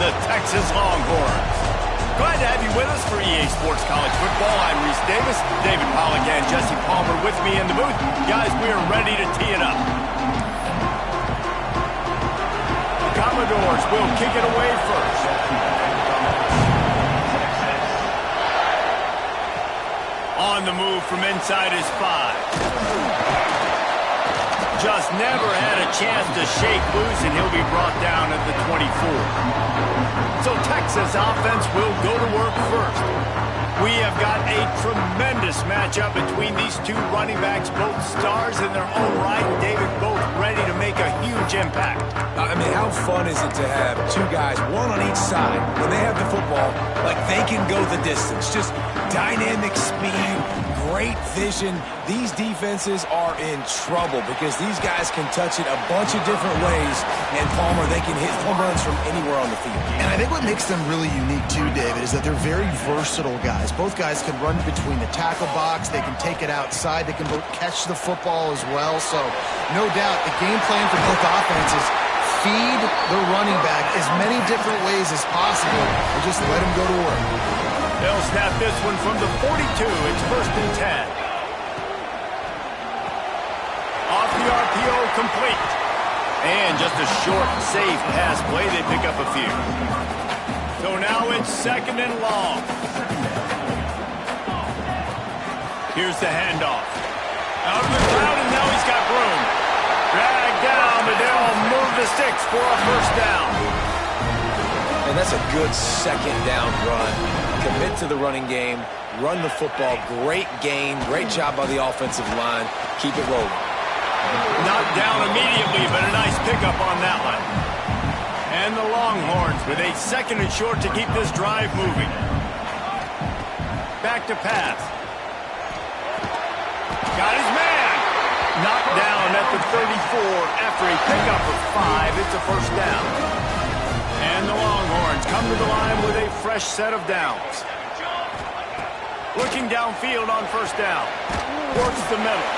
the Texas Longhorns. Glad to have you with us for EA Sports College Football. I'm Reese Davis, David Pollock, and Jesse Palmer with me in the booth. Guys, we are ready to tee it up. The Commodores will kick it away first. On the move from inside his 5. Just never had a chance to shake loose, and he'll be brought down at the 24. So Texas offense will go to work first. We have got a tremendous matchup between these two running backs, both stars in their own right. David, both ready to make a huge impact. I mean, how fun is it to have two guys, one on each side, when they have the football, like they can go the distance. Just dynamic speed, great vision. These defenses are in trouble because these guys can touch it a bunch of different ways, and Palmer, they can hit home runs from anywhere on the field. And I think what makes them really unique too, David, is that they're very versatile guys. Both guys can run between the tackle box, they can take it outside, they can both catch the football as well. So no doubt the game plan for both offenses, feed the running back as many different ways as possible and just let him go to work. They'll snap this one from the 42. It's 1st and 10. Off the RPO, complete. And just a short, safe pass play. They pick up a few. So now it's 2nd and long. Here's the handoff. Out of the crowd, and now he's got room. Dragged down, but they'll move the sticks for a 1st down. And that's a good 2nd down run. Commit to the running game, run the football, great gain, great job by the offensive line. Keep it rolling. Knocked down immediately, but a nice pickup on that one. And the Longhorns with a 2nd and short to keep this drive moving. Back to pass. Got his man. Knocked down at the 34 after a pickup of 5. It's a 1st down. And the Longhorns come to the line with a fresh set of downs. Looking downfield on 1st down. Works the middle.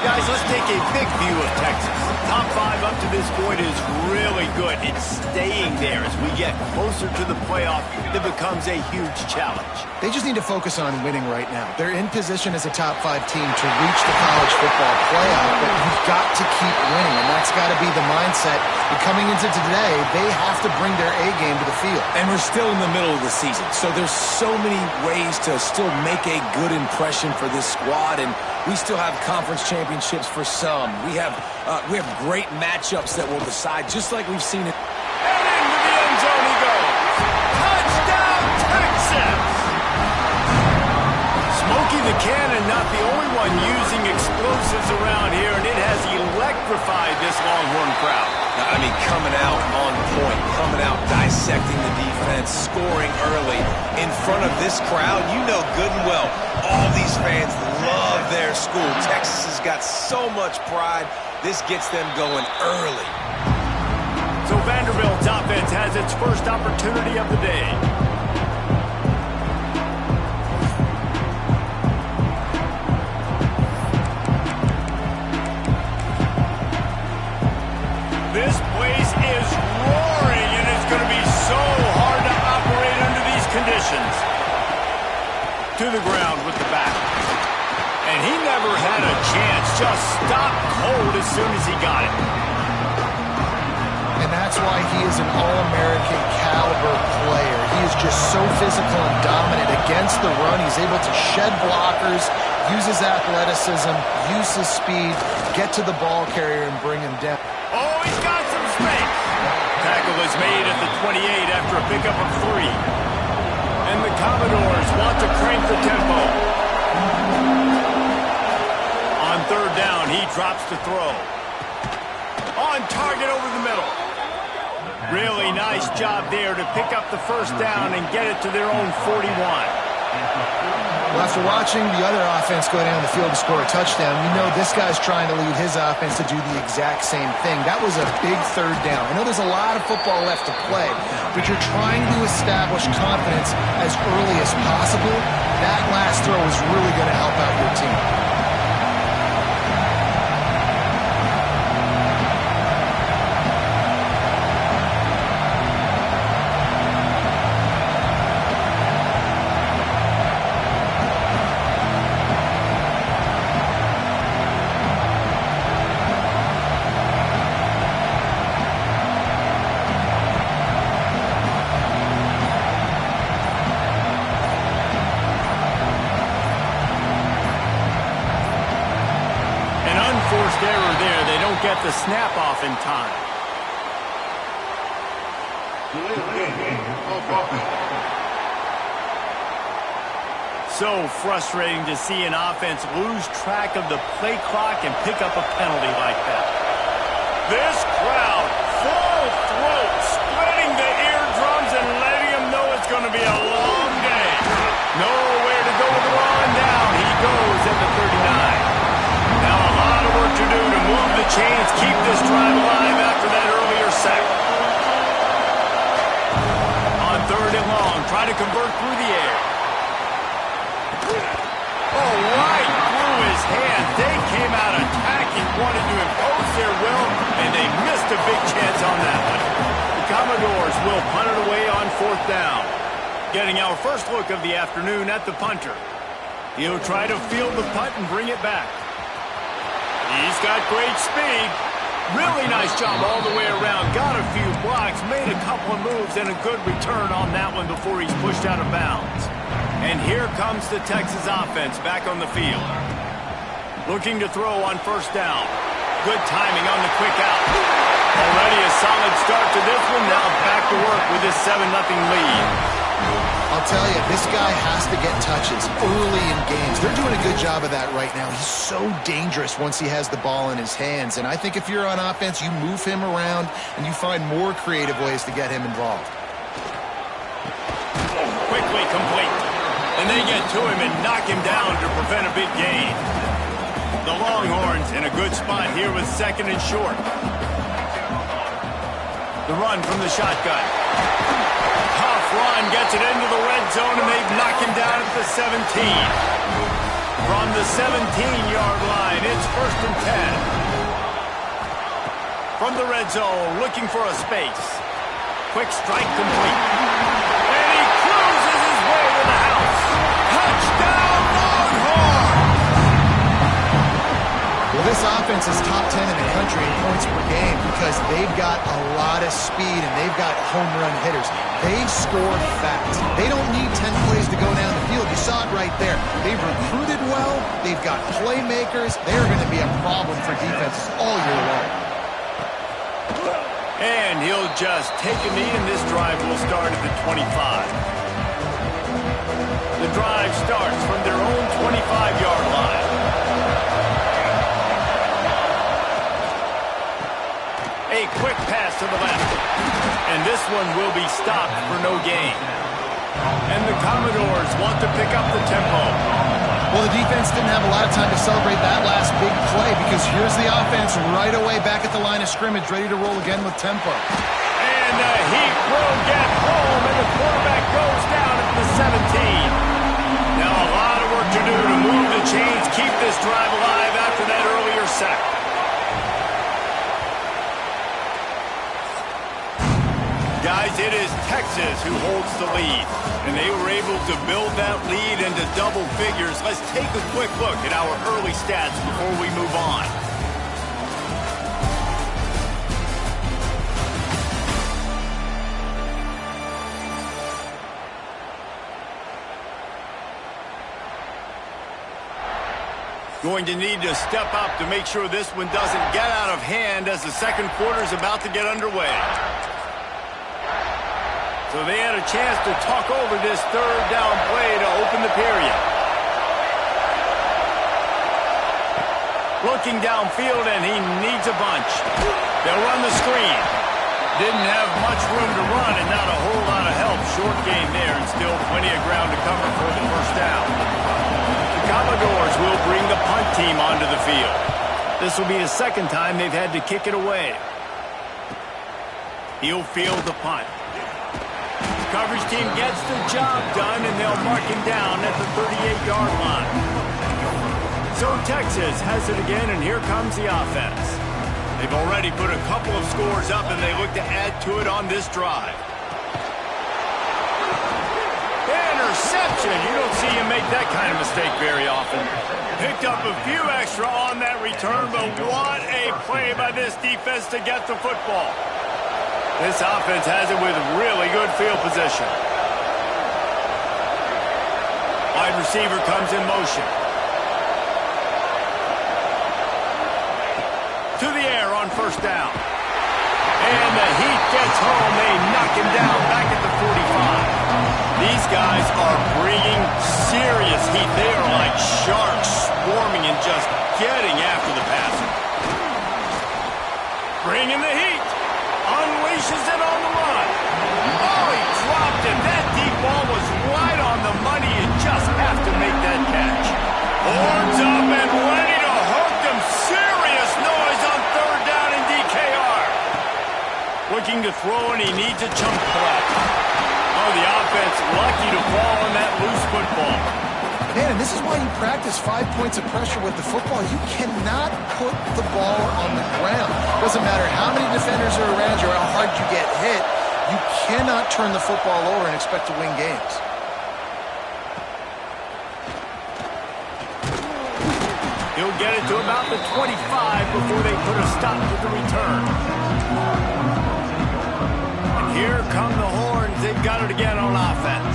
Guys, let's take a big view of Texas. Top 5 up to this point is really good. It's staying there as we get closer to the playoff. It becomes a huge challenge. They just need to focus on winning right now. They're in position as a top 5 team to reach the college football playoff, but you've got to keep winning, and that's got to be the mindset. And coming into today, they have to bring their A game to the field. And we're still in the middle of the season, so there's so many ways to still make a good impression for this squad, and we still have conference championships for some. We have great matchups that will decide, just like we've seen it. And into the end zone he goes. Touchdown, Texas! Smokey the Cannon, not the only one using explosives around here, and it has electrified this Longhorn crowd. I mean, coming out on point, coming out, dissecting the defense, scoring early in front of this crowd. You know good and well, all these fans love their school. Texas has got so much pride. This gets them going early. So Vanderbilt's offense has its first opportunity of the day. This place is roaring, and it's going to be so hard to operate under these conditions. To the ground with the back. And he never had a chance. Just stopped cold as soon as he got it. And that's why he is an All-American caliber player. He is just so physical and dominant against the run. He's able to shed blockers, use his athleticism, use his speed, get to the ball carrier and bring him down. Oh, he's got some space. Tackle is made at the 28 after a pickup of 3. And the Commodores want to crank the tempo. On 3rd down, he drops to throw. On target over the middle. Really nice job there to pick up the 1st down and get it to their own 41. Well, after watching the other offense go down the field to score a touchdown, you know this guy's trying to lead his offense to do the exact same thing. That was a big 3rd down. I know there's a lot of football left to play, but you're trying to establish confidence as early as possible. That last throw is really going to help out your team. get the snap off in time. So frustrating to see an offense lose track of the play clock and pick up a penalty like that. This crowd, full throat, splitting the eardrums and letting them know it's going to be a long day. Nowhere to go with the ball, and down he goes at the 39. Now a lot of work to do to move the chains, keep this drive alive after that earlier sack. On 3rd and long, try to convert through the air. Oh, right through his hand. They came out attacking, wanted to impose their will, and they missed a big chance on that one. The Commodores will punt it away on 4th down. Getting our first look of the afternoon at the punter. He'll try to field the punt and bring it back. He's got great speed. Really nice job all the way around. Got a few blocks, made a couple of moves, and a good return on that one before he's pushed out of bounds. And here comes the Texas offense back on the field. Looking to throw on 1st down. Good timing on the quick out. Already a solid start to this one. Now back to work with this 7-0 lead. I'll tell you, this guy has to get touches early in games. They're doing a good job of that right now. He's so dangerous once he has the ball in his hands. And I think if you're on offense, you move him around and you find more creative ways to get him involved. Quickly complete. And they get to him and knock him down to prevent a big gain. The Longhorns in a good spot here with 2nd and short. The run from the shotgun. Tough run, gets it into the red zone, and they knock him down at the 17. From the 17-yard line, it's 1st and 10. From the red zone, looking for a space. Quick strike complete. And he cruises his way to the house. Touchdown, Longhorns! Well, this offense is top 10 in the country in points per game because they've got a lot of speed and they've got home run hitters. They score fast. They don't need 10 plays to go down the field. You saw it right there. They've recruited well. They've got playmakers. They're going to be a problem for defenses all year long. And he'll just take a knee, and this drive will start at the 25. The drive starts from their own 25-yard line. A quick pass to the left. And this one will be stopped for no gain. And the Commodores want to pick up the tempo. Well, the defense didn't have a lot of time to celebrate that last big play because here's the offense right away back at the line of scrimmage, ready to roll again with tempo. And the heat will get home, and the quarterback goes down at the 17. Now a lot of work to do to move the chains, keep this drive alive after that earlier sack. Guys, it is Texas who holds the lead, and they were able to build that lead into double figures. Let's take a quick look at our early stats before we move on. Going to need to step up to make sure this one doesn't get out of hand as the second quarter is about to get underway. So they had a chance to talk over this 3rd down play to open the period. Looking downfield, and he needs a bunch. They'll run the screen. Didn't have much room to run and not a whole lot of help. Short gain there and still plenty of ground to cover for the 1st down. The Commodores will bring the punt team onto the field. This will be the 2nd time they've had to kick it away. He'll field the punt. Coverage team gets the job done, and they'll mark him down at the 38-yard line. So Texas has it again, and here comes the offense. They've already put a couple of scores up, and they look to add to it on this drive. Interception! You don't see him make that kind of mistake very often. Picked up a few extra on that return, but what a play by this defense to get the football. This offense has it with really good field position. Wide receiver comes in motion. To the the air on first down. And the heat gets home. They knock him down back at the 45. These guys are bringing serious heat. They are like sharks swarming and just getting after the passer. Bringing the heat. Unleashes it on the run. Oh, he dropped it. That deep ball was right on the money. You just have to make that catch. Horns up and ready to hook them. Serious noise on third down in DKR. Looking to throw, and he needs a chunk play. Oh, the offense lucky to fall on that loose football. Man, and this is why you practice 5 points of pressure with the football. You cannot put the ball on the ground. Doesn't matter how many defenders are around you or how hard you get hit. You cannot turn the football over and expect to win games. He'll get it to about the 25 before they put a stop to the return. And here come the horns. They've got it again on offense.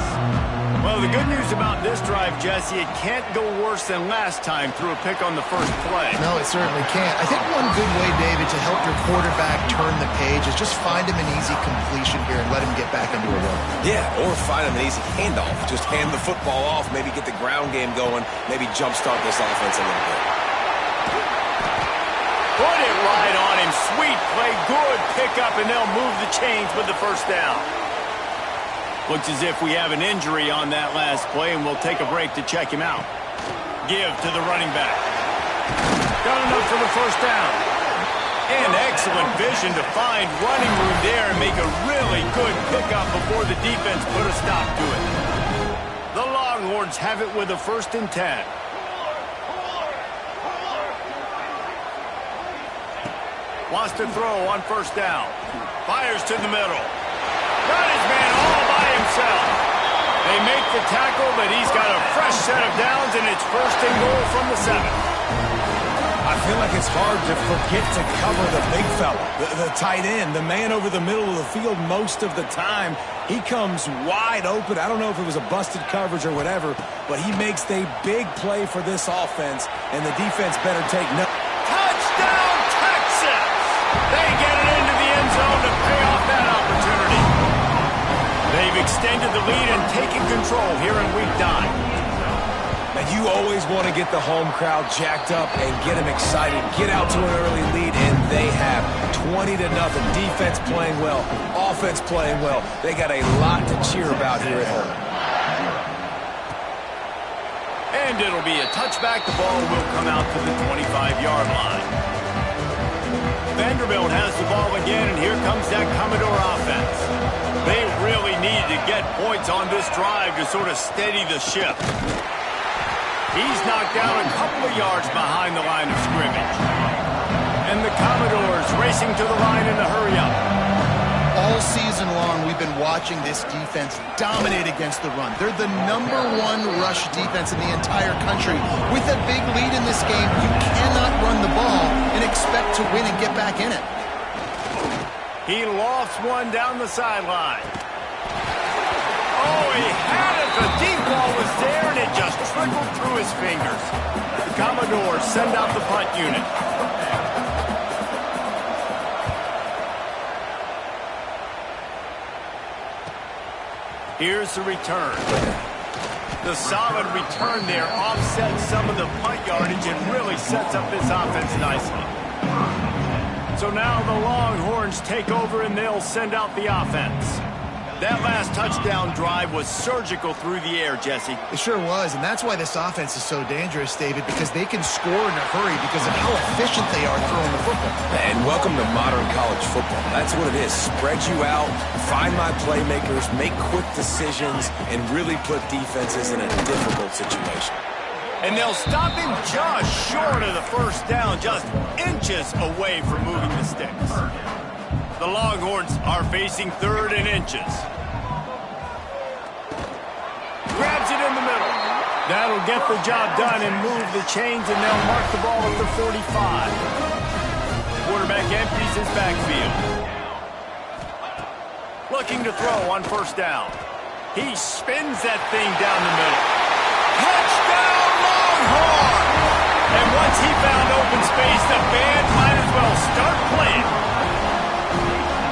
Well, the good news about this drive, Jesse, it can't go worse than last time through a pick on the first play. No, it certainly can't. I think one good way, David, to help your quarterback turn the page is just find him an easy completion here and let him get back into a run. Yeah, or find him an easy handoff. Just hand the football off, maybe get the ground game going, maybe jumpstart this offense a little bit. Put it right on him. Sweet play, good pickup, and they'll move the chains with the first down. Looks as if we have an injury on that last play, and we'll take a break to check him out. Give to the running back. Got enough for the first down. And excellent vision to find running room there and make a really good pickup before the defense put a stop to it. The Longhorns have it with a 1st and 10. Wants to throw on first down. Fires to the middle. Got his man all by himself. They make the tackle, but he's got a fresh set of downs, and it's 1st and goal from the 7. I feel like it's hard to forget to cover the big fella, the tight end, the man over the middle of the field most of the time. He comes wide open. I don't know if it was a busted coverage or whatever, but he makes the big play for this offense, and the defense better take note. Touchdown, Texas! They get it into the end zone to pay off that opportunity. They've extended the lead and taken control here in week 9. And you always want to get the home crowd jacked up and get them excited, get out to an early lead, and they have 20-0. Defense playing well, offense playing well. They got a lot to cheer about here at home. And it'll be a touchback. The ball will come out to the 25-yard line. Vanderbilt has the ball again, and here comes that Commodore offense. They really need to get points on this drive to sort of steady the ship. He's knocked down a couple of yards behind the line of scrimmage. And the Commodores racing to the line in a hurry-up. All season long, we've been watching this defense dominate against the run. They're the #1 rush defense in the entire country. With a big lead in this game, you cannot run the ball and expect to win and get back in it. He lofts one down the sideline. Oh, he had it. The deep ball was there, and it just trickled through his fingers. The Commodores send out the punt unit. Here's the return. The solid return there offsets some of the punt yardage and really sets up this offense nicely. So now the Longhorns take over, and they'll send out the offense. That last touchdown drive was surgical through the air, Jesse. It sure was, and that's why this offense is so dangerous, David, because they can score in a hurry because of how efficient they are throwing the football. And welcome to modern college football. That's what it is. Spread you out, find my playmakers, make quick decisions, and really put defenses in a difficult situation. And they'll stop him just short of the first down, just inches away from moving the sticks. The Longhorns are facing 3rd and inches. Grabs it in the middle. That'll get the job done and move the chains, and they'll mark the ball at the 45. Quarterback empties his backfield. Looking to throw on first down. He spins that thing down the middle. Touchdown, Longhorns! And once he found open space, the band might as well well start playing.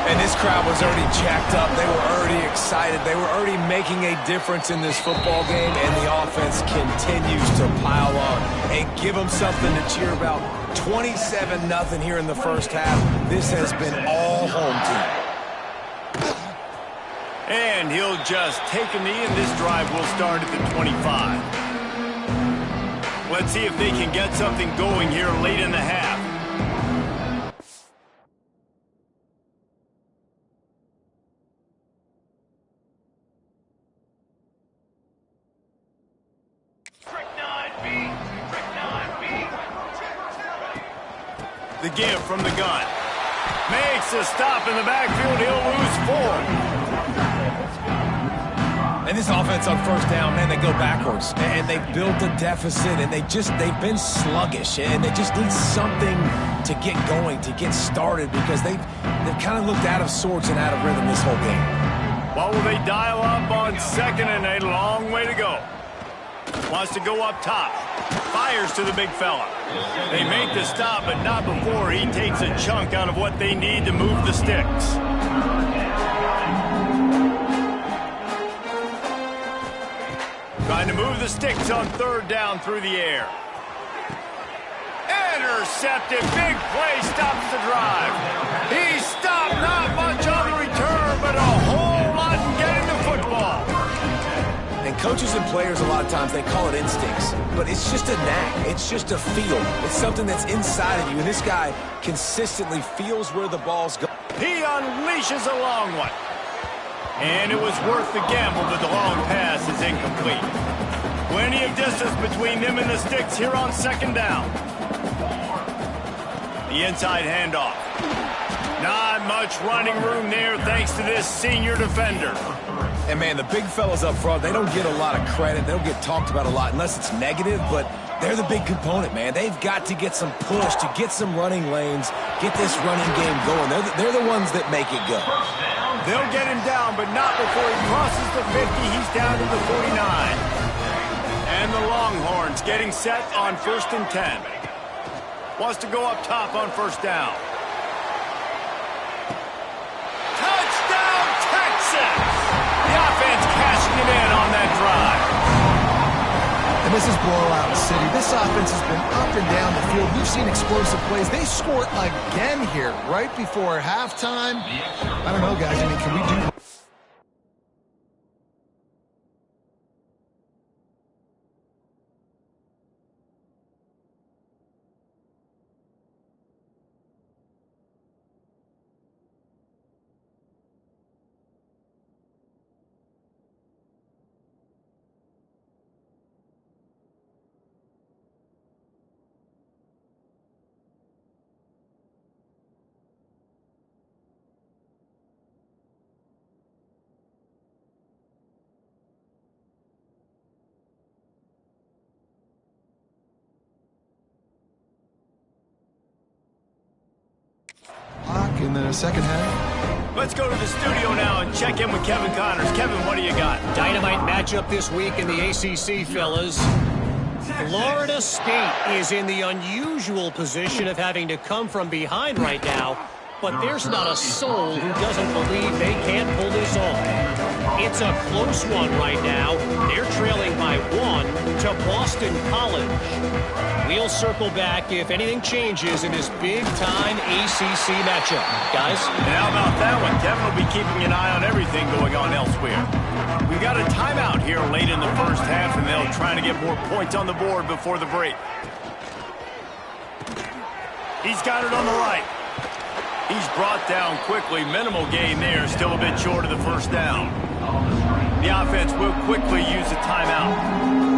And this crowd was already jacked up. They were already excited. They were already making a difference in this football game, and the offense continues to pile on and give them something to cheer about. 27-0 here in the first half. This has been all home team. And he'll just take a knee, and this drive will start at the 25. Let's see if they can get something going here late in the half. The give from the gun. Makes a stop in the backfield. He'll lose 4. And this offense on first down, man, they go backwards. And they built a deficit, and they've been sluggish. And they just need something to get going, to get started, because they've kind of looked out of sorts and out of rhythm this whole game. What will they dial up on second and a long way to go? Wants to go up top. Fires to the big fella. They make the stop, but not before he takes a chunk out of what they need to move the sticks. Trying to move the sticks on third down through the air. Intercepted. Big play stops the drive. He stopped. Not much on the return, but a whole lot in getting the football. And coaches and players, a lot of times, they call it instincts. But it's just a knack. It's just a feel. It's something that's inside of you. And this guy consistently feels where the ball's going. He unleashes a long one. And it was worth the gamble, but the long pass is incomplete. Plenty of distance between them and the sticks here on second down. The inside handoff. Not much running room there thanks to this senior defender. And, man, the big fellas up front, they don't get a lot of credit. They don't get talked about a lot unless it's negative, but they're the big component, man. They've got to get some push, to get some running lanes, get this running game going. They're the ones that make it go. They'll get him down, but not before he crosses the 50. He's down to the 49. And the Longhorns getting set on 1st and 10. Wants to go up top on first down. Touchdown, Texas! The offense cashing it in on that drive. And this is blowout city. This offense has been up and down the field. We've seen explosive plays. They scored again here right before halftime. I don't know, guys. I mean, can we do... in the second half. Let's go to the studio now and check in with Kevin Connors. Kevin, what do you got? Dynamite matchup this week in the ACC, fellas. Florida State is in the unusual position of having to come from behind right now, but there's not a soul who doesn't believe they can't pull this off. It's a close one right now. They're trailing by 1 to Boston College. We'll circle back if anything changes in this big-time ACC matchup. Guys? And how about that one? Kevin will be keeping an eye on everything going on elsewhere. We've got a timeout here late in the first half, and they'll try to get more points on the board before the break. He's got it on the right. He's brought down quickly. Minimal gain there. Still a bit short of the first down. The offense will quickly use a timeout.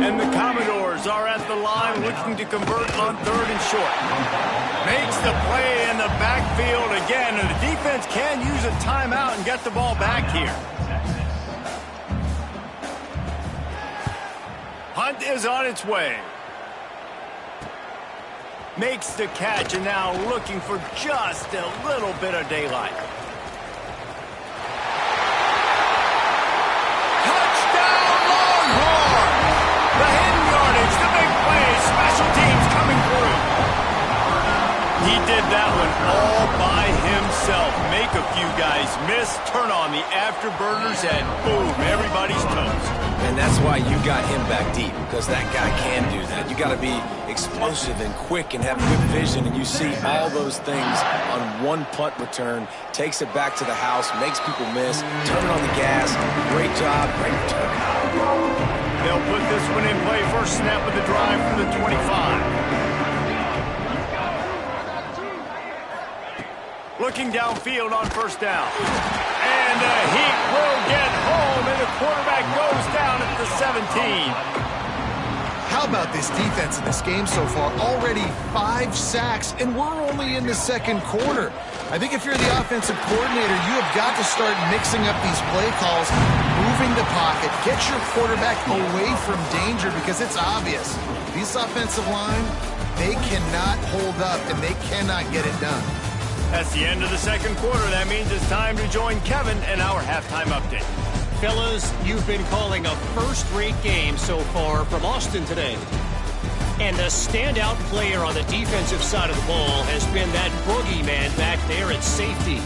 And the Commodores are at the line looking to convert on 3rd and short. Makes the play in the backfield again. And the defense can use a timeout and get the ball back here. Hunt is on its way. Makes the catch and now looking for just a little bit of daylight. Touchdown Longhorn! The hidden yardage, the big play, special teams coming through. He did that one all by himself. Make a few guys miss, turn on the afterburners, and boom, everybody's toast. And that's why you got him back deep, because that guy can do that. You got to be explosive and quick and have good vision, and you see all those things on one punt return. Takes it back to the house, makes people miss, turning on the gas. Great job, great return. They'll put this one in play. First snap of the drive from the 25. Looking downfield on first down. And the Heat will get home, and the quarterback goes down at the 17. How about this defense in this game so far? Already 5 sacks, and we're only in the second quarter. I think if you're the offensive coordinator, you have got to start mixing up these play calls, moving the pocket, get your quarterback away from danger, because it's obvious. This offensive line, they cannot hold up, and they cannot get it done. That's the end of the second quarter. That means it's time to join Kevin in our halftime update. Fellas, you've been calling a first-rate game so far from Austin today. And the standout player on the defensive side of the ball has been that boogeyman back there at safety.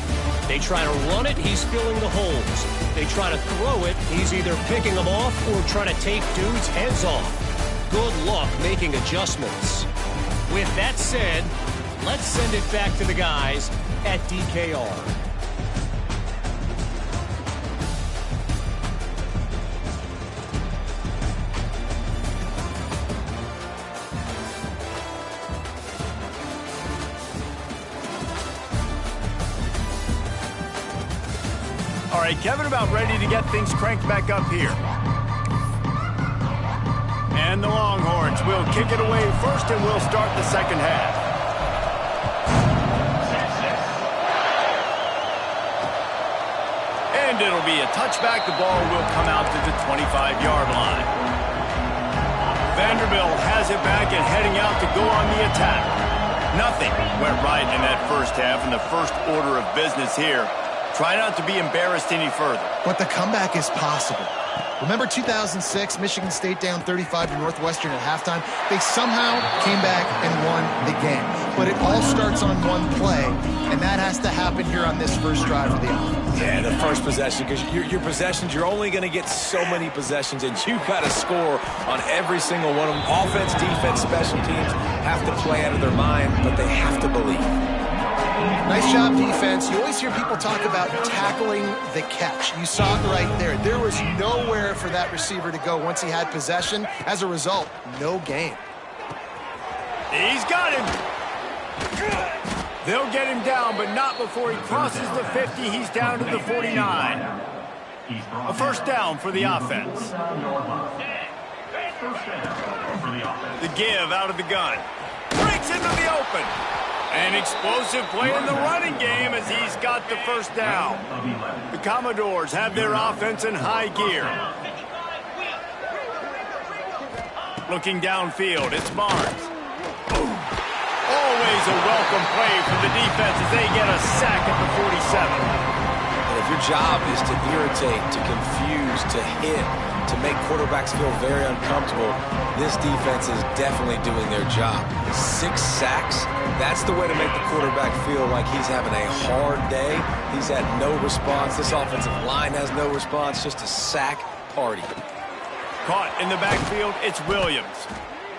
They try to run it, he's filling the holes. They try to throw it, he's either picking them off or trying to take dudes' heads off. Good luck making adjustments. With that said, let's send it back to the guys at DKR. All right, Kevin, about ready to get things cranked back up here. And the Longhorns will kick it away first, and we'll start the second half. And it'll be a touchback. The ball will come out to the 25-yard line. Vanderbilt has it back and heading out to go on the attack. Nothing went right in that first half, and the first order of business here. Try not to be embarrassed any further. But the comeback is possible. Remember 2006, Michigan State down 35 to Northwestern at halftime? They somehow came back and won the game. But it all starts on one play, and that has to happen here on this first drive of the offense. Yeah, the first possession, because your possessions, you're only going to get so many possessions, and you got to score on every single one of them. Offense, defense, special teams have to play out of their mind, but they have to believe. Nice job, defense. You always hear people talk about tackling the catch. You saw it right there. There was nowhere for that receiver to go once he had possession. As a result, no gain. He's got him. They'll get him down, but not before he crosses the 50. He's down to the 49. A first down for the offense. The give out of the gun. Breaks into the open. An explosive play in the running game as he's got the first down. The Commodores have their offense in high gear. Looking downfield, it's Barnes. Always a welcome play from the defense as they get a sack at the 47. And if your job is to irritate, to confuse, to hit, to make quarterbacks feel very uncomfortable, this defense is definitely doing their job. 6 sacks, that's the way to make the quarterback feel like he's having a hard day. He's had no response. This offensive line has no response, just a sack party. Caught in the backfield, it's Williams.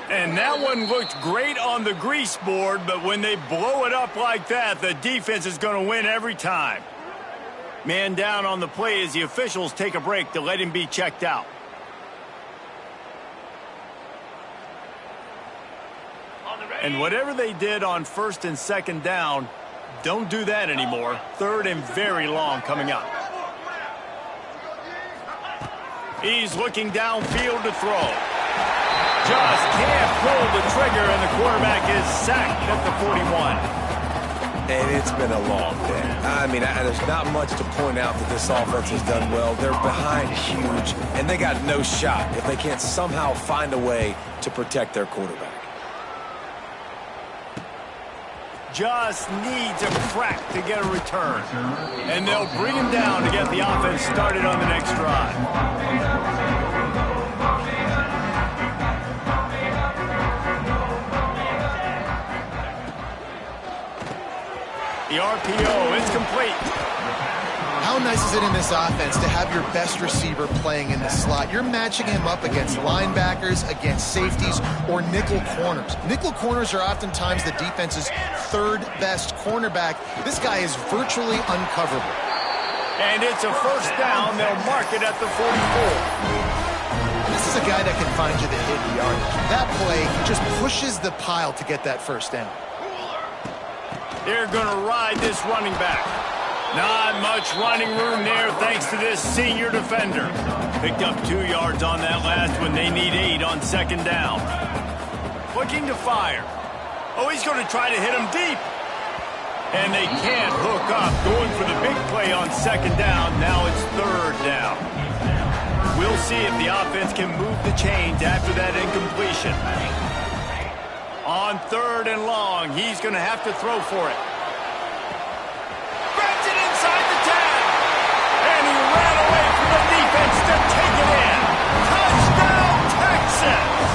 And that one looked great on the grease board, but when they blow it up like that, the defense is going to win every time. Man down on the play as the officials take a break to let him be checked out. And whatever they did on first and second down, don't do that anymore. Third and very long coming up. He's looking downfield to throw. Just can't pull the trigger, and the quarterback is sacked at the 41. And it's been a long day. I mean, there's not much to point out that this offense has done well. They're behind huge, and they got no shot if they can't somehow find a way to protect their quarterback. Just needs a crack to get a return. And they'll bring him down to get the offense started on the next drive. The RPO is complete. How nice is it in this offense to have your best receiver playing in the slot? You're matching him up against linebackers, against safeties, or nickel corners. Nickel corners are oftentimes the defense's third best cornerback. This guy is virtually uncoverable. And it's a first down. They'll mark it at the 44. This is a guy that can find you the hidden yardage. That play, he just pushes the pile to get that first down. They're going to ride this running back. Not much running room there thanks to this senior defender. Picked up 2 yards on that last one. They need 8 on second down. Looking to fire. Oh, he's going to try to hit him deep. And they can't hook up. Going for the big play on second down. Now it's third down. We'll see if the offense can move the chains after that incompletion. On third and long, he's going to have to throw for it. Grabs it inside the 10. And he ran away from the defense to take it in. Touchdown, Texas!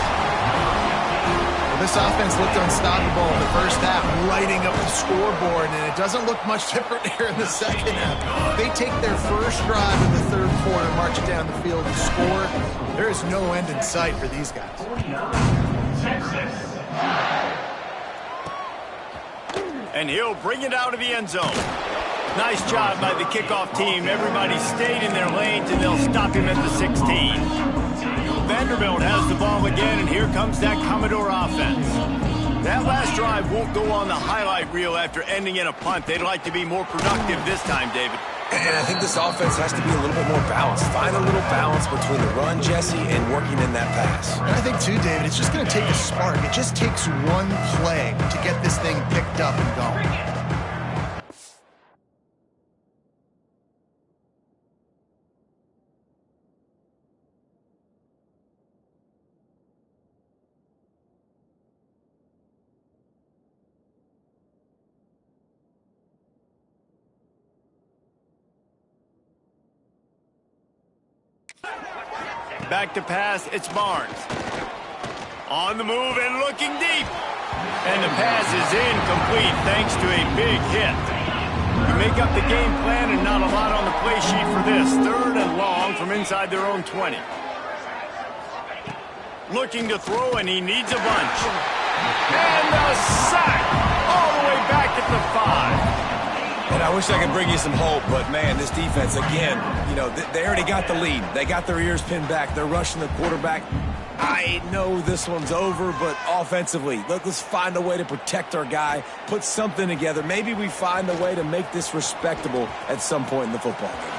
Well, this offense looked unstoppable in the first half, lighting up the scoreboard, and it doesn't look much different here in the second half. They take their first drive in the third quarter, march down the field and score. There is no end in sight for these guys. And he'll bring it out of the end zone. Nice job by the kickoff team. Everybody stayed in their lanes, and they'll stop him at the 16. Vanderbilt has the ball again, and here comes that Commodore offense. That last drive won't go on the highlight reel after ending in a punt. They'd like to be more productive this time, David. And I think this offense has to be a little bit more balanced. Find a little balance between the run, Jesse, and working in that pass. And I think, too, David, it's just going to take a spark. It just takes one play to get this thing picked up and going. Back to pass, it's Barnes. On the move and looking deep. And the pass is incomplete thanks to a big hit. You make up the game plan and not a lot on the play sheet for this. Third and long from inside their own 20. Looking to throw, and he needs a bunch. And a sack all the way back at the 5. And I wish I could bring you some hope, but, man, this defense, again, you know, they already got the lead. They got their ears pinned back. They're rushing the quarterback. I know this one's over, but offensively, let's find a way to protect our guy, put something together. Maybe we find a way to make this respectable at some point in the football game.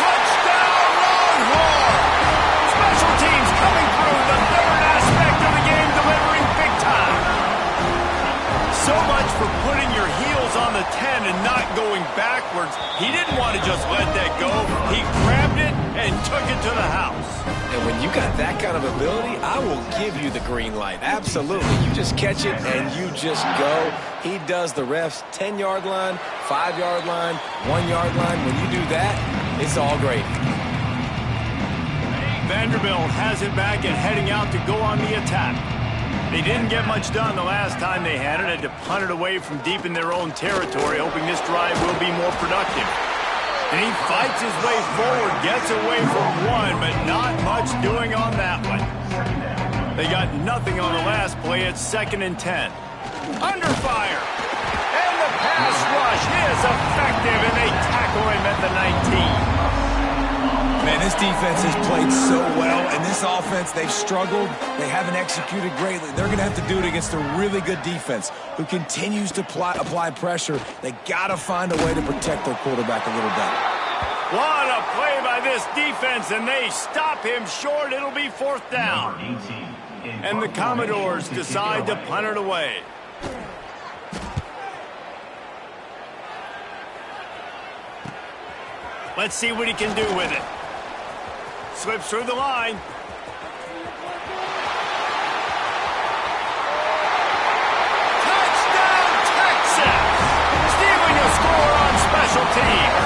Touchdown, Longhorn! Special teams coming through, the third aspect of the game, delivering big time. So much for putting your heels on the 10 and not going backwards. He didn't want to just let that go. He grabbed it and took it to the house. And when you got that kind of ability, I will give you the green light. Absolutely. You just catch it and you just go. He does the refs 10-yard line, 5-yard line, 1-yard line. When you do that, it's all great. Vanderbilt has it back and heading out to go on the attack. They didn't get much done the last time they had it. Had to punt it away from deep in their own territory, hoping this drive will be more productive. And he fights his way forward, gets away from one, but not much doing on that one. They got nothing on the last play. It's 2nd and 10. Under fire. And the pass rush is effective, and they tackle him at the 19. Man, this defense has played so well, and this offense, they've struggled. They haven't executed greatly. They're going to have to do it against a really good defense who continues to apply pressure. They got to find a way to protect their quarterback a little better. What a play by this defense, and they stop him short. It'll be 4th down. And the Commodores decide to punt it away. Let's see what he can do with it. Slips through the line. Touchdown, Texas! Stealing a score on special teams.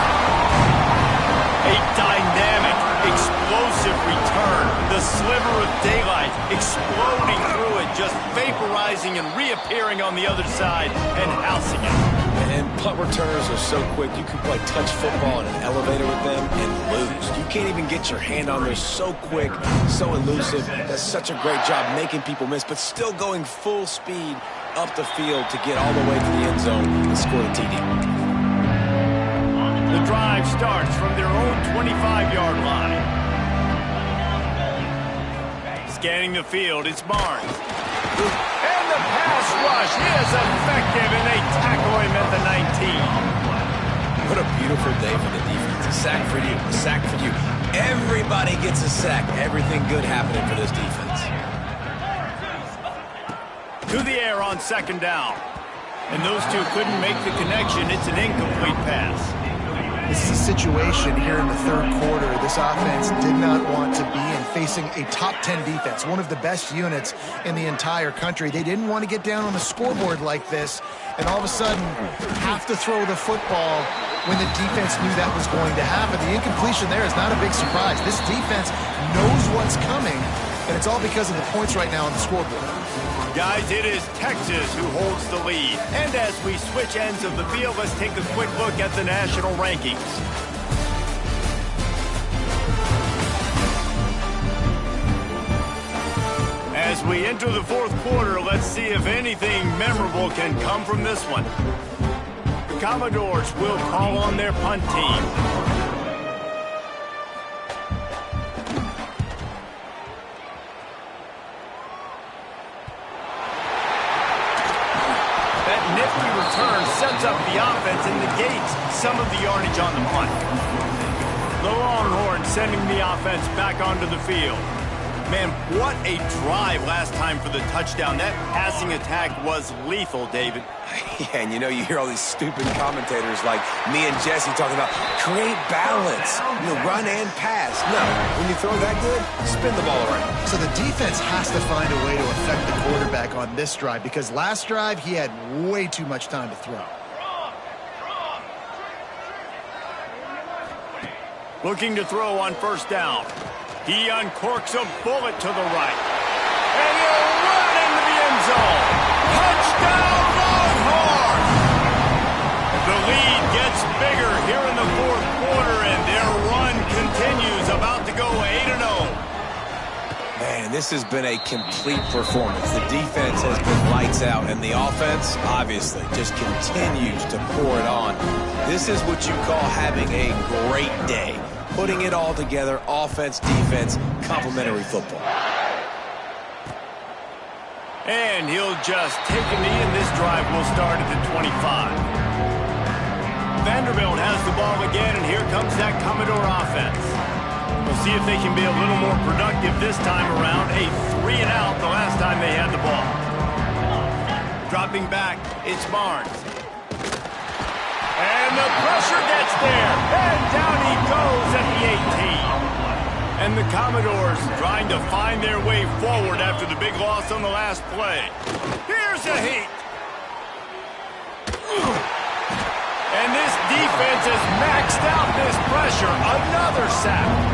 A dynamic, explosive return. The sliver of daylight exploding through it, just vaporizing and reappearing on the other side and housing it. And punt returners are so quick. You can play touch football in an elevator with them and lose. You can't even get your hand on there. So quick, so elusive. That's such a great job making people miss, but still going full speed up the field to get all the way to the end zone and score the TD. The drive starts from their own 25-yard line. Scanning the field, it's Barnes. And the pass rush is effective, and they tackle him at the 19. What a beautiful day for the defense. A sack for you, a sack for you. Everybody gets a sack. Everything good happening for this defense. To the air on second down. And those two couldn't make the connection. It's an incomplete pass. This is a situation here in the third quarter this offense did not want to be in, facing a top 10 defense, one of the best units in the entire country. They didn't want to get down on the scoreboard like this and all of a sudden have to throw the football when the defense knew that was going to happen. The incompletion there is not a big surprise. This defense knows what's coming, and it's all because of the points right now on the scoreboard. Guys, it is Texas who holds the lead. And as we switch ends of the field, let's take a quick look at the national rankings. As we enter the fourth quarter, let's see if anything memorable can come from this one. The Commodores will call on their punt team. Sets up the offense and negates some of the yardage on the punt. The Longhorns sending the offense back onto the field. Man, what a drive last time for the touchdown. That passing attack was lethal, David. Yeah, and you know, you hear all these stupid commentators like me and Jesse talking about create balance, run and pass. No, when you throw that good, spin the ball around. So the defense has to find a way to affect the quarterback on this drive because last drive he had way too much time to throw. Looking to throw on first down. He uncorks a bullet to the right. And he'll run into the end zone. Touchdown, Longhorns! The lead gets bigger here in the fourth quarter, and their run continues, about to go 8-0. Man, this has been a complete performance. The defense has been lights out, and the offense, obviously, just continues to pour it on. This is what you call having a great day. Putting it all together, offense, defense, complementary football. And he'll just take a knee, and this drive will start at the 25. Vanderbilt has the ball again, and here comes that Commodore offense. We'll see if they can be a little more productive this time around. A 3-and-out the last time they had the ball. Dropping back, it's Barnes. And the pressure gets there. And down he goes at the 18. And the Commodores trying to find their way forward after the big loss on the last play. Here's a heat. And this defense has maxed out this pressure. Another sack.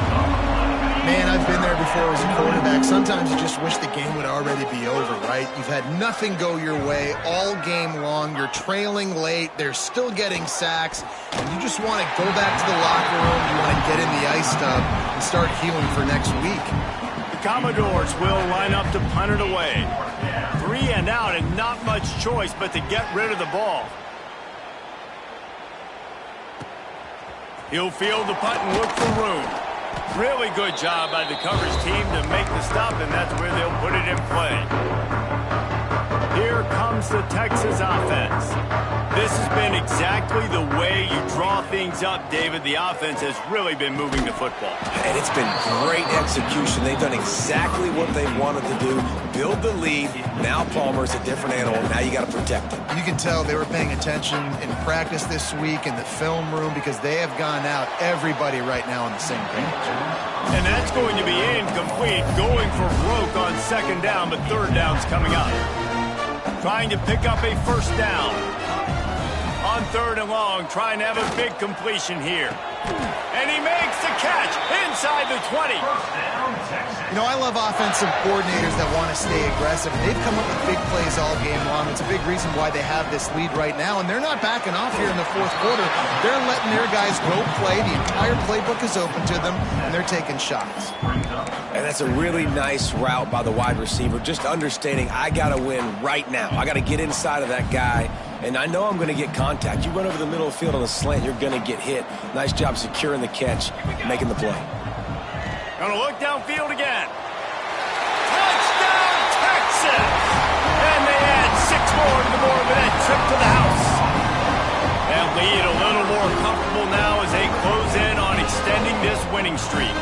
Man, I've been there before as a quarterback. Sometimes you just wish the game would already be over, right? You've had nothing go your way all game long. You're trailing late. They're still getting sacks. And you just want to go back to the locker room. You want to get in the ice tub and start healing for next week. The Commodores will line up to punt it away. 3-and-out and not much choice but to get rid of the ball. He'll field the punt and look for room. Really good job by the coverage team to make the stop, and that's where they'll put it in play. Here comes the Texas offense. This has been exactly the way you draw things up, David. The offense has really been moving the football. And it's been great execution. They've done exactly what they wanted to do. Build the lead. Now Palmer's a different animal. Now you got to protect him. You can tell they were paying attention in practice this week in the film room because they have gone out, everybody right now on the same page. And that's going to be incomplete, going for broke on second down, but third down's coming up. Trying to pick up a first down. On 3rd and long, trying to have a big completion here. And he makes the catch inside the 20. You know, I love offensive coordinators that want to stay aggressive. They've come up with big plays all game long. It's a big reason why they have this lead right now, and they're not backing off here in the 4th quarter. They're letting their guys go play. The entire playbook is open to them, and they're taking shots. And that's a really nice route by the wide receiver, just understanding I got to win right now. I got to get inside of that guy, and I know I'm going to get contact. You run over the middle of the field on a slant, you're going to get hit. Nice job securing the catch, making the play. Gonna look downfield again. Touchdown, Texas! And they add 6 more to the board with that trip to the house. That lead a little more comfortable now as they close in on extending this winning streak.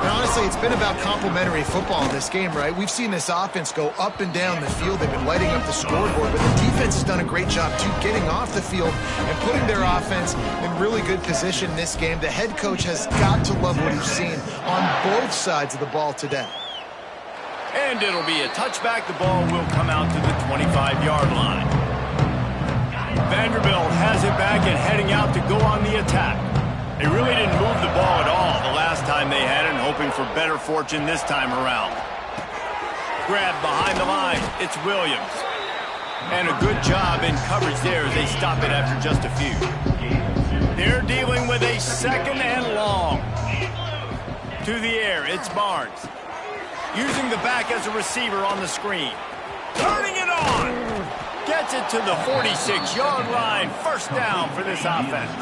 And honestly, it's been about complementary football in this game, right? We've seen this offense go up and down the field. They've been lighting up the scoreboard, but the defense has done a great job, too, getting off the field and putting their offense in really good position in this game. The head coach has got to love what he's seen on both sides of the ball today. And it'll be a touchback. The ball will come out to the 25-yard line. Vanderbilt has it back and heading out to go on the attack. They really didn't move the ball at all the last time they had it, and hoping for better fortune this time around. Grab behind the line. It's Williams. And a good job in coverage there as they stop it after just a few. They're dealing with a 2nd and long. To the air, it's Barnes. Using the back as a receiver on the screen. Turning it on. Gets it to the 46-yard line. 1st down for this offense.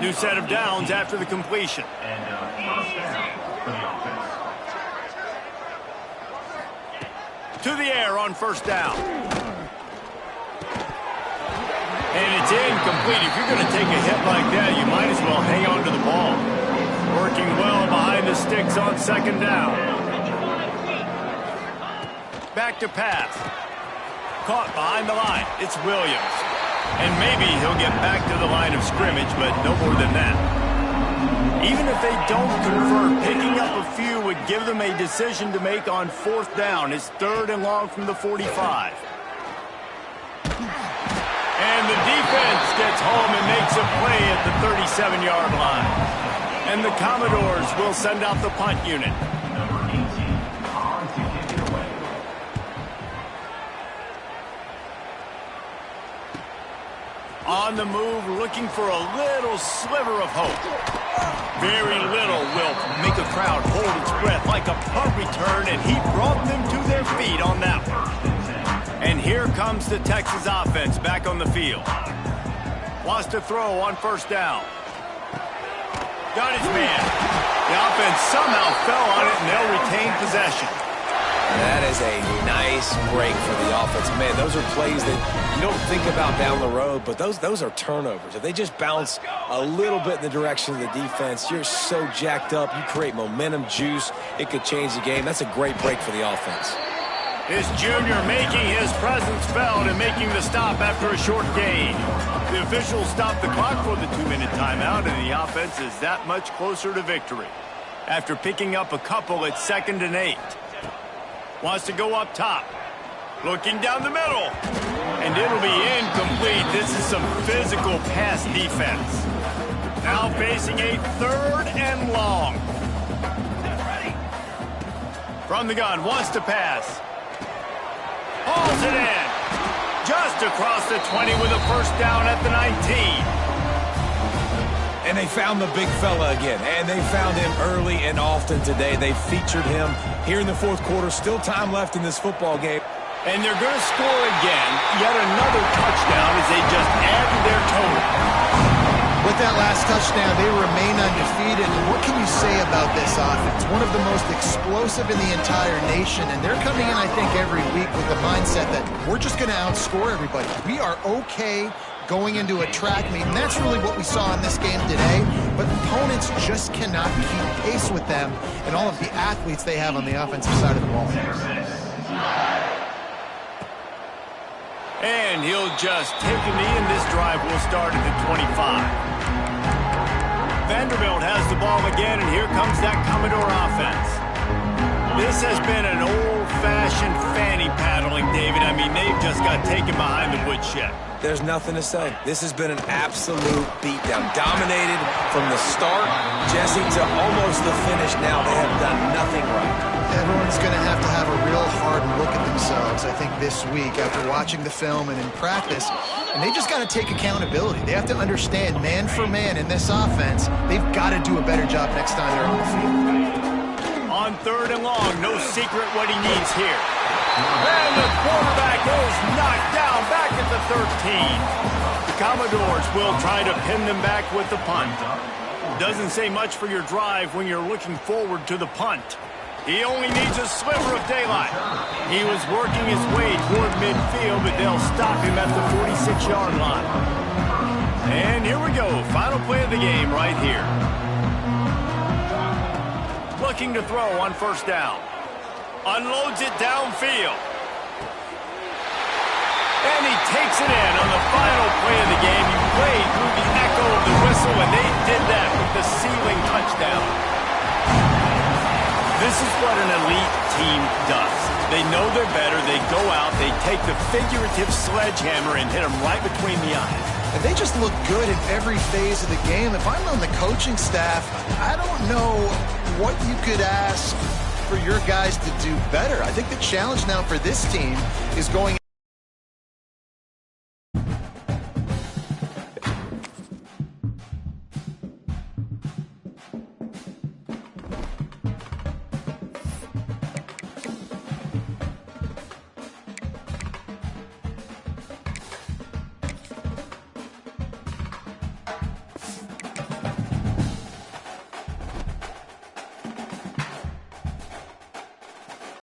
New set of downs after the completion. And 1st down for the offense. To the air on 1st down. And it's incomplete. If you're going to take a hit like that, you might as well hang on to the ball. Working well behind the sticks on 2nd down. Back to pass. Caught behind the line. It's Williams. And maybe he'll get back to the line of scrimmage, but no more than that. Even if they don't convert, picking up a few would give them a decision to make on 4th down. It's 3rd and long from the 45. And the defense gets home and makes a play at the 37-yard line. And the Commodores will send out the punt unit. Number 18 on to kick it away. On the move, looking for a little sliver of hope. Very little will make a crowd hold its breath like a punt return, and he brought them to their feet on that one. And here comes the Texas offense back on the field. Wants to throw on 1st down. Got his man. The offense somehow fell on it, and they'll retain possession. That is a nice break for the offense. Man, those are plays that you don't think about down the road, but those are turnovers. If they just bounce a little bit in the direction of the defense, you're so jacked up. You create momentum, juice. It could change the game. That's a great break for the offense. This junior making his presence felt and making the stop after a short gain. The officials stopped the clock for the 2-minute timeout, and the offense is that much closer to victory. After picking up a couple at 2nd and 8. Wants to go up top. Looking down the middle. And it'll be incomplete. This is some physical pass defense. Now facing a 3rd and long. From the gun, wants to pass. Hauls it in. Just across the 20 with a 1st down at the 19. And they found the big fella again, and they found him early and often today. They featured him here in the 4th quarter. Still time left in this football game. And they're going to score again. Yet another touchdown as they just add to their total. With that last touchdown, they remain undefeated. And what can you say about this offense? One of the most explosive in the entire nation. And they're coming in, I think, every week with the mindset that we're just going to outscore everybody. We are okay going into a track meet, and that's really what we saw in this game today. But opponents just cannot keep pace with them and all of the athletes they have on the offensive side of the ball. And he'll just take a knee, and this drive will start at the 25. Vanderbilt has the ball again, and here comes that Commodore offense. This has been an old old-fashioned fanny paddling, David. I mean, they've just got taken behind the woodshed. There's nothing to say. This has been an absolute beatdown. Dominated from the start, Jesse, to almost the finish now. They have done nothing right. Everyone's going to have a real hard look at themselves, I think, this week after watching the film and in practice. And they just got to take accountability. They have to understand, man for man in this offense, they've got to do a better job next time they're on the field. On 3rd and long, no secret what he needs here. And the quarterback is knocked down back at the 13. The Commodores will try to pin them back with the punt. Doesn't say much for your drive when you're looking forward to the punt. He only needs a sliver of daylight. He was working his way toward midfield, but they'll stop him at the 46-yard line. And here we go. Final play of the game right here. Looking to throw on 1st down. Unloads it downfield. And he takes it in on the final play of the game. He played through the echo of the whistle, and they did that with the sealing touchdown. This is what an elite team does. They know they're better. They go out. They take the figurative sledgehammer and hit them right between the eyes. And they just look good in every phase of the game. If I'm on the coaching staff, I don't know what you could ask for your guys to do better. I think the challenge now for this team is going